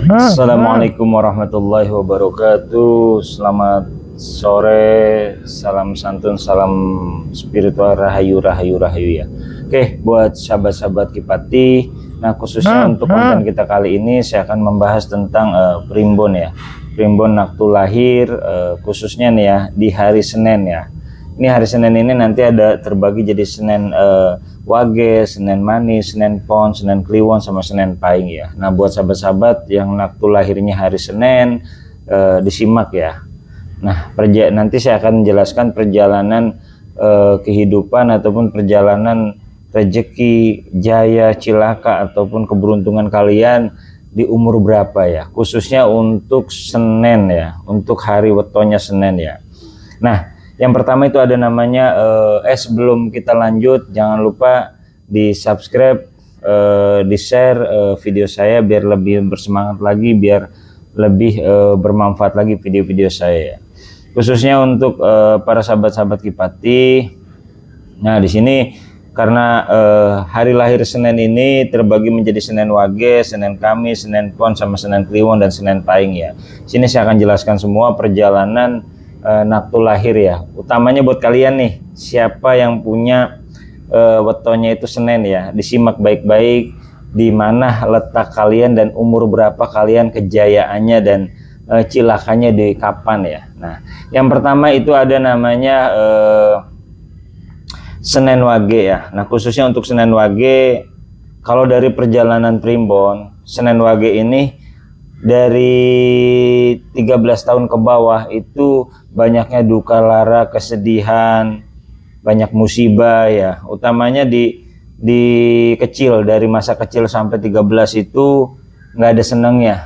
Assalamualaikum warahmatullahi wabarakatuh. Selamat sore, salam santun, salam spiritual, rahayu, rahayu, rahayu ya. Oke, buat sahabat-sahabat Kipati, nah khususnya untuk konten kita kali ini saya akan membahas tentang primbon ya. Primbon naktu lahir, khususnya nih ya di hari Senin ya. Ini hari Senin ini nanti ada terbagi jadi Senin Wage, Senin Manis, Senin Pon, Senin Kliwon, sama Senin Pahing ya. Nah buat sahabat-sahabat yang naktu lahirnya hari Senin, disimak ya. Nah nanti saya akan menjelaskan perjalanan kehidupan ataupun perjalanan rezeki, jaya, cilaka ataupun keberuntungan kalian di umur berapa ya, khususnya untuk Senin ya, untuk hari wetonya Senin ya. Nah yang pertama itu ada namanya sebelum kita lanjut, jangan lupa di subscribe, di share video saya biar lebih bersemangat lagi, biar lebih bermanfaat lagi video-video saya ya. Khususnya untuk para sahabat-sahabat Kipati. Nah di sini karena hari lahir Senin ini terbagi menjadi Senin Wage, Senin Kamis, Senin Pon, sama Senin Kliwon dan Senin Pahing ya. Sini saya akan jelaskan semua perjalanan naktu lahir ya, utamanya buat kalian nih siapa yang punya wetonya itu Senin ya, disimak baik-baik di mana letak kalian dan umur berapa kalian, kejayaannya dan cilakanya di kapan ya. Nah yang pertama itu ada namanya Senin Wage ya. Nah khususnya untuk Senin Wage, kalau dari perjalanan primbon Senin Wage ini dari 13 tahun ke bawah itu banyaknya duka lara, kesedihan, banyak musibah ya, utamanya di kecil, dari masa kecil sampai 13 itu nggak ada senangnya,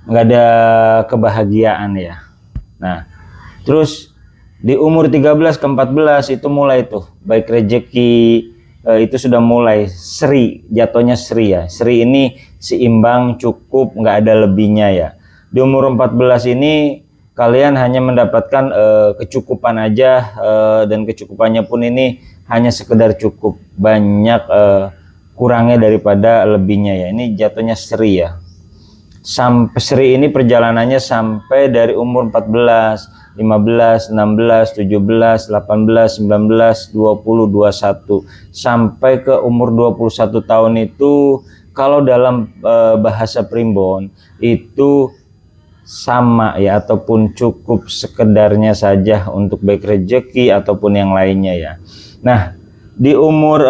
nggak ada kebahagiaan ya. Nah terus di umur 13 ke 14 itu mulai tuh baik rezeki, itu sudah mulai seri, jatuhnya seri ya. Seri ini seimbang, cukup, nggak ada lebihnya ya. Di umur 14 ini kalian hanya mendapatkan kecukupan aja, dan kecukupannya pun ini hanya sekedar cukup, banyak kurangnya daripada lebihnya ya. Ini jatuhnya seri ya. Sampai seri ini perjalanannya sampai dari umur 14, 15, 16, 17, 18, 19, 20, 21 sampai ke umur 21 tahun itu kalau dalam bahasa primbon itu sama ya, ataupun cukup sekedarnya saja untuk baik rezeki ataupun yang lainnya ya. Nah di umur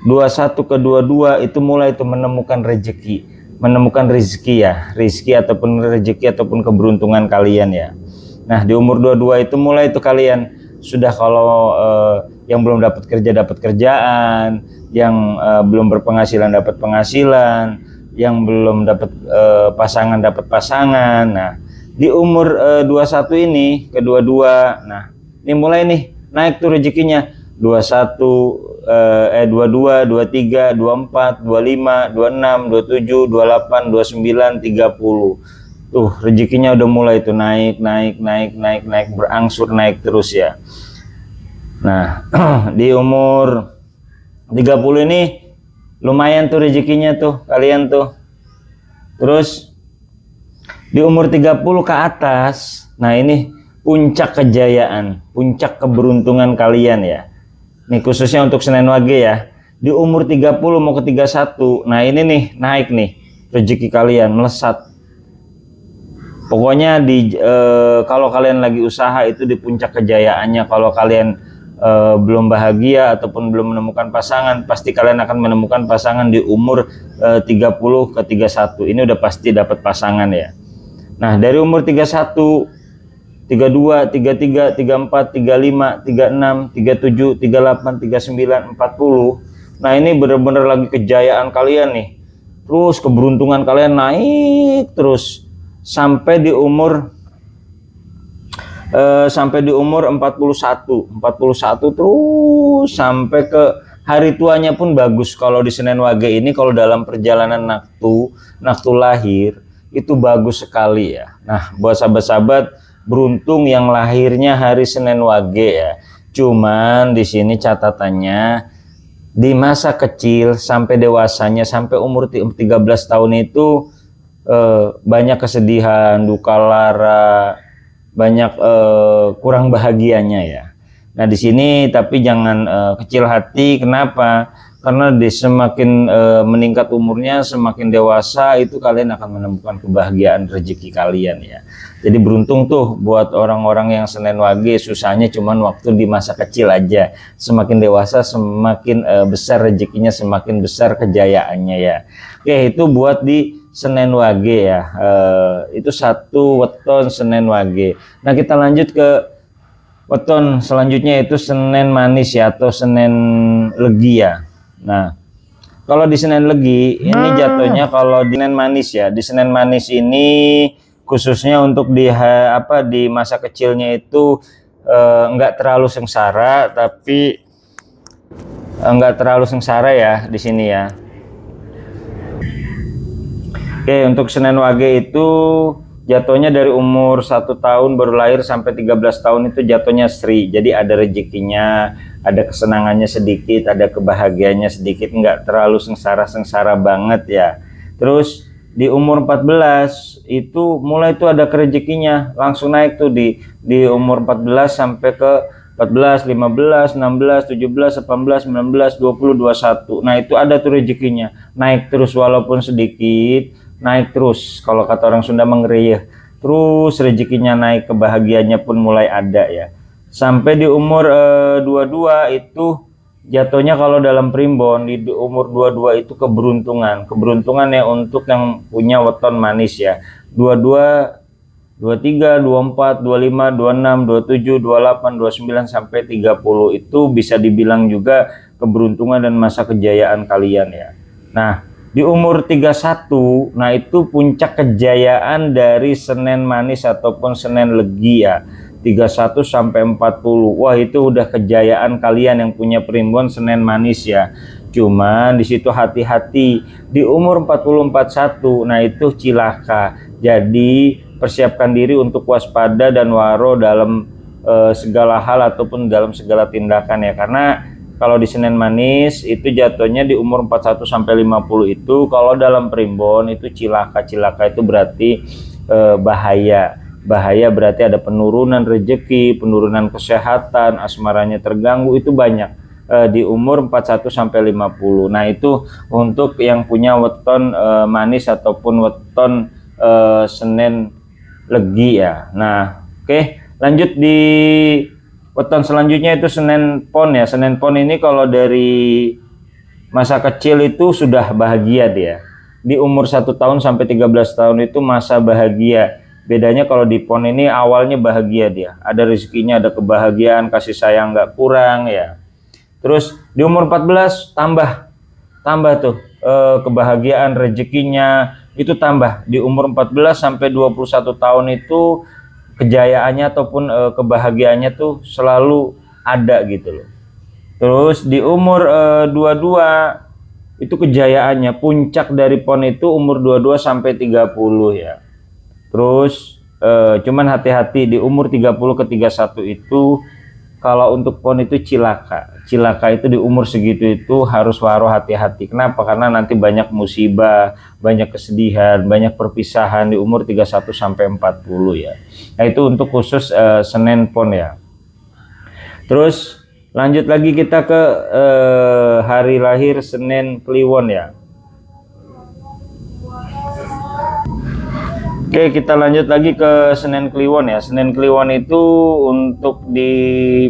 21 ke 22 itu mulai itu menemukan rezeki, menemukan rezeki ya, rezeki ataupun rezeki ataupun keberuntungan kalian ya. Nah di umur 22 itu mulai itu kalian sudah, kalau yang belum dapat kerja dapat kerjaan, yang belum berpenghasilan dapat penghasilan, yang belum dapat pasangan dapat pasangan. Nah di umur 21 ini ke 22, nah ini mulai nih naik tuh rezekinya, 21, 22, 23, 24, 25, 26, 27, 28, 29, 30. Tuh rezekinya udah mulai tuh naik, berangsur naik terus ya. Nah di umur 30 ini lumayan tuh rezekinya tuh kalian tuh. Terus di umur 30 ke atas, nah ini puncak kejayaan, puncak keberuntungan kalian ya. Nih khususnya untuk Senin Wage ya, di umur 30 mau ke 31, nah ini nih naik nih rezeki kalian melesat. Pokoknya kalau kalian lagi usaha itu di puncak kejayaannya. Kalau kalian belum bahagia ataupun belum menemukan pasangan, pasti kalian akan menemukan pasangan di umur 30 ke 31. Ini udah pasti dapat pasangan ya. Nah dari umur 31, 32, 33, 34, 35, 36, 37, 38, 39, 40. Nah ini benar-benar lagi kejayaan kalian nih. Terus keberuntungan kalian naik terus sampai di umur 41, 41 terus sampai ke hari tuanya pun bagus. Kalau di Senin Wage ini, kalau dalam perjalanan naktu lahir itu bagus sekali ya. Nah buat sahabat-sahabat beruntung yang lahirnya hari Senin Wage ya. Cuman di sini catatannya di masa kecil sampai dewasanya, sampai umur 13 tahun itu banyak kesedihan, duka lara, banyak kurang bahagianya ya. Nah di sini tapi jangan kecil hati. Kenapa? Karena semakin meningkat umurnya, semakin dewasa itu kalian akan menemukan kebahagiaan rezeki kalian ya. Jadi beruntung tuh buat orang-orang yang Senin Wage, susahnya cuman waktu di masa kecil aja. Semakin dewasa semakin besar rezekinya, semakin besar kejayaannya ya. Oke, itu buat di Senin Wage ya. Itu satu weton Senin Wage. Nah kita lanjut ke weton selanjutnya, itu Senin Manis ya, atau Senin Legi ya. Nah, kalau di Senin Legi ini jatuhnya, kalau di Senin Manis ya, di Senin Manis ini khususnya untuk di masa kecilnya itu enggak terlalu sengsara, tapi enggak terlalu sengsara ya di sini ya. Oke, untuk Senin Wage itu jatuhnya dari umur 1 tahun baru lahir sampai 13 tahun itu jatuhnya Sri. Jadi ada rezekinya, ada kesenangannya sedikit, ada kebahagiaannya sedikit, nggak terlalu sengsara-sengsara banget ya. Terus di umur 14 itu mulai tuh ada rezekinya, langsung naik tuh di umur 14 sampai ke 14, 15, 16, 17, 18, 19, 20, 21. Nah itu ada tuh rezekinya, naik terus walaupun sedikit, naik terus. Kalau kata orang Sunda mengeriyah, terus rezekinya naik, kebahagiaannya pun mulai ada ya. Sampai di umur 22 itu jatuhnya, kalau dalam primbon di umur 22 itu keberuntungan ya untuk yang punya weton manis ya. 22, 23, 24, 25, 26, 27, 28, 29 sampai 30 itu bisa dibilang juga keberuntungan dan masa kejayaan kalian ya. Nah, di umur 31, nah itu puncak kejayaan dari Senin Manis ataupun Senin Legi ya. 31 sampai 40. Wah, itu udah kejayaan kalian yang punya primbon Senin Manis ya. Cuman di situ hati-hati. Di umur 40-41, nah itu cilaka. Jadi persiapkan diri untuk waspada dan waro dalam segala hal ataupun dalam segala tindakan ya. Karena kalau di Senin Manis itu jatuhnya di umur 41 sampai 50 itu kalau dalam primbon itu cilaka. Cilaka itu berarti bahaya. Bahaya berarti ada penurunan rezeki, penurunan kesehatan, asmaranya terganggu, itu banyak di umur 41 sampai 50. Nah, itu untuk yang punya weton manis ataupun weton Senin Legi ya. Nah, oke, lanjut di weton selanjutnya itu Senin Pon ya. Senin Pon ini kalau dari masa kecil itu sudah bahagia dia. Di umur 1 tahun sampai 13 tahun itu masa bahagia. Bedanya kalau di Pon ini awalnya bahagia dia. Ada rezekinya, ada kebahagiaan, kasih sayang nggak kurang ya. Terus di umur 14 tambah tuh kebahagiaan, rezekinya itu tambah. Di umur 14 sampai 21 tahun itu kejayaannya ataupun kebahagiaannya tuh selalu ada gitu loh. Terus di umur 22 itu kejayaannya, puncak dari Pon itu umur 22 sampai 30 ya. Terus cuman hati-hati di umur 30 ke 31 itu kalau untuk Pon itu cilaka. Cilaka itu di umur segitu itu harus waro, hati-hati. Kenapa? Karena nanti banyak musibah, banyak kesedihan, banyak perpisahan di umur 31 sampai 40 ya. Nah, itu untuk khusus Senin Pon ya. Terus lanjut lagi kita ke hari lahir Senin Kliwon ya. Oke, kita lanjut lagi ke Senin Kliwon ya. Senin Kliwon itu untuk di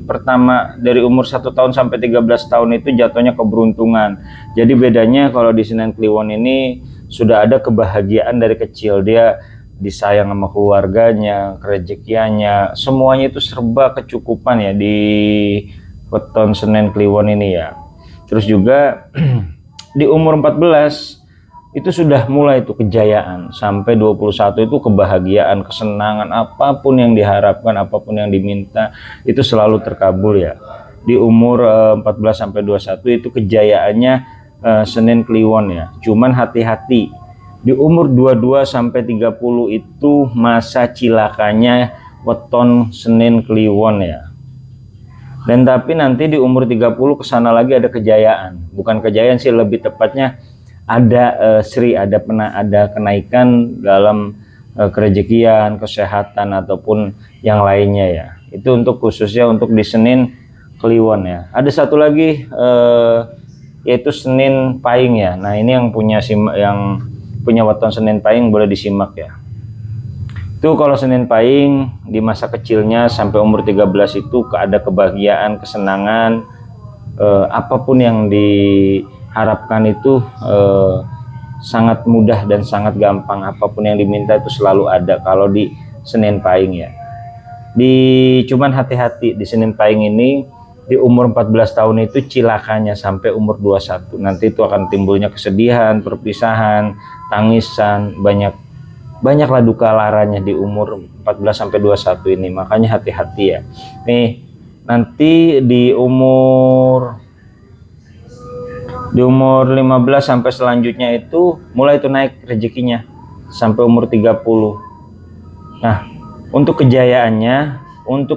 pertama dari umur 1 tahun sampai 13 tahun itu jatuhnya keberuntungan. Jadi bedanya kalau di Senin Kliwon ini sudah ada kebahagiaan dari kecil. Dia disayang sama keluarganya, rezekiannya, semuanya itu serba kecukupan ya di weton Senin Kliwon ini ya. Terus juga di umur 14 itu sudah mulai itu kejayaan, sampai 21 itu kebahagiaan, kesenangan, apapun yang diharapkan, apapun yang diminta itu selalu terkabul ya. Di umur 14 sampai 21 itu kejayaannya Senin Kliwon ya. Cuman hati-hati. Di umur 22 sampai 30 itu masa cilakanya weton Senin Kliwon ya. Dan tapi nanti di umur 30 kesana lagi ada kejayaan. Bukan kejayaan sih, lebih tepatnya ada ada kenaikan dalam kerejekian, kesehatan ataupun yang lainnya ya. Itu untuk khususnya untuk di Senin Kliwon ya. Ada satu lagi yaitu Senin Pahing ya. Nah, ini yang punya weton Senin Pahing boleh disimak ya. Itu kalau Senin Pahing di masa kecilnya sampai umur 13 itu ada kebahagiaan, kesenangan, apapun yang diharapkan itu sangat mudah dan sangat gampang. Apapun yang diminta itu selalu ada kalau di Senin Pahing ya. Cuman hati-hati di Senin Pahing ini, di umur 14 tahun itu cilakanya sampai umur 21. Nanti itu akan timbulnya kesedihan, perpisahan, tangisan, banyaklah duka laranya di umur 14 sampai 21 ini. Makanya hati-hati ya. Nih, nanti di umur 15 sampai selanjutnya itu mulai itu naik rezekinya sampai umur 30. Nah, untuk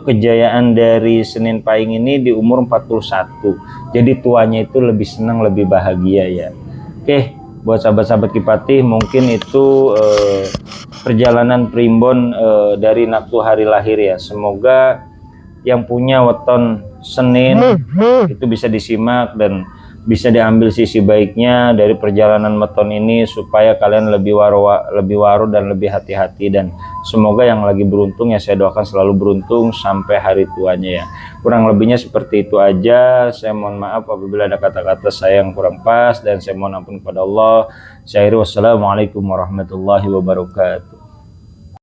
kejayaan dari Senin Pahing ini di umur 41. Jadi tuanya itu lebih senang, lebih bahagia ya. Oke, buat sahabat-sahabat Kipatih, mungkin itu perjalanan primbon dari naktu hari lahir ya. Semoga yang punya weton Senin itu bisa disimak dan bisa diambil sisi baiknya dari perjalanan weton ini, supaya kalian lebih waru dan lebih hati-hati. Dan semoga yang lagi beruntung ya, saya doakan selalu beruntung sampai hari tuanya ya. Kurang lebihnya seperti itu aja. Saya mohon maaf apabila ada kata-kata saya yang kurang pas, dan saya mohon ampun kepada Allah. Saya akhiri, wassalamualaikum warahmatullahi wabarakatuh.